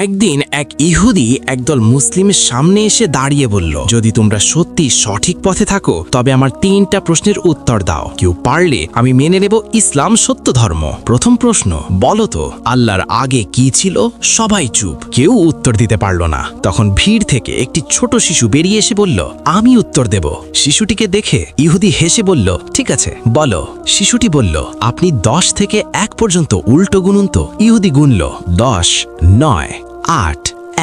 একদিন এক ইহুদি একদল মুসলিমের সামনে এসে দাঁড়িয়ে বলল, যদি তোমরা সত্যি সঠিক পথে থাকো তবে আমার 3টা প্রশ্নের উত্তর দাও। কেউ পারলে আমি মেনে নেব ইসলাম সত্য ধর্ম। প্রথম প্রশ্ন, বলো তো আল্লাহর আগে কি ছিল? সবাই চুপ, কেউ উত্তর দিতে পারল না। তখন ভিড় থেকে একটি ছোট শিশু বেরিয়ে এসে বলল, আমি উত্তর দেব। শিশুটিকে দেখে ইহুদি হেসে বলল, ঠিক আছে বলো। শিশুটি বলল, আপনি 10 থেকে 1 পর্যন্ত উল্টো গুনুন তো। ইহুদি গুনল 10, 9, 8,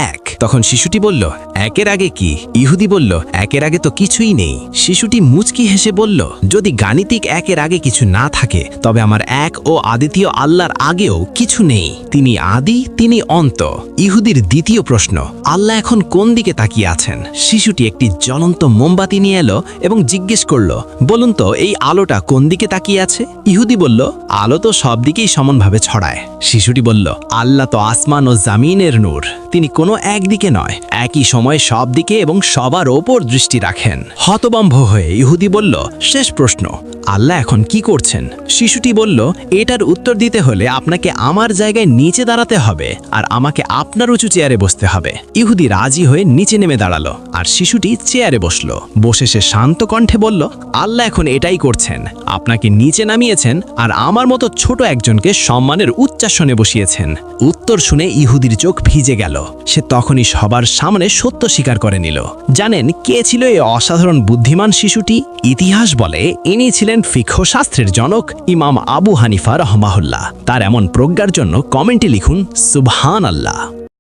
1। তখন শিশুটি বলল, 1-এর আগে কি? ইহুদি বলল, 1-এর আগে তো কিছুই নেই। শিশুটি মুচকি হেসে বলল, যদি গাণিতিক 1-এর আগে কিছু না থাকে তবে আমার এক ও আদিতীয় আল্লাহর আগেও কিছু নেই। তিনি আদি, তিনি অন্ত। ইহুদির দ্বিতীয় প্রশ্ন, আল্লাহ এখন কোন দিকে তাকিয়ে আছেন? শিশুটি একটি জ্বলন্ত মোমবাতি নিয়ে এলো এবং জিজ্ঞেস করল, বলুন তো এই আলোটা কোন দিকে তাকিয়ে আছে? ইহুদি বলল, আলো তো সব দিকেই সমানভাবে ছড়ায়। শিশুটি বলল, আল্লাহ তো আসমান ও জামিনের নূর, তিনি কোনো একদিকে নয়, একই সময়ে সব দিকে এবং সবার ওপর দৃষ্টি রাখেন। হতভম্ব হয়ে ইহুদি বলল, শেষ প্রশ্ন, আল্লাহ এখন কি করছেন? শিশুটি বলল, এটার উত্তর দিতে হলে আপনাকে আমার জায়গায় নিচে দাঁড়াতে হবে আর আমাকে আপনার উঁচু চেয়ারে বসতে হবে। ইহুদি রাজি হয়ে নিচে নেমে দাঁড়ালো আর শিশুটি চেয়ারে বসলো। বসে সে শান্ত কণ্ঠে বলল, আল্লাহ এখন এটাই করছেন, আপনাকে নিচে নামিয়েছেন আর আমার মতো ছোট একজনকে সম্মানের উচ্চাসনে বসিয়েছেন। উত্তর শুনে ইহুদির চোখ ভিজে গেল। সে তখনই সবার সামনে সত্য স্বীকার করে নিল। জানেন কে ছিল এই অসাধারণ বুদ্ধিমান শিশুটি? ইতিহাস বলে ইনি ছিলেন ফিকহ শাস্ত্রের জনক ইমাম আবু হানিফা রহমাহুল্লাহ। তার এমন প্রজ্ঞার জন্য কমেন্টে লিখুন সুবহানাল্লাহ।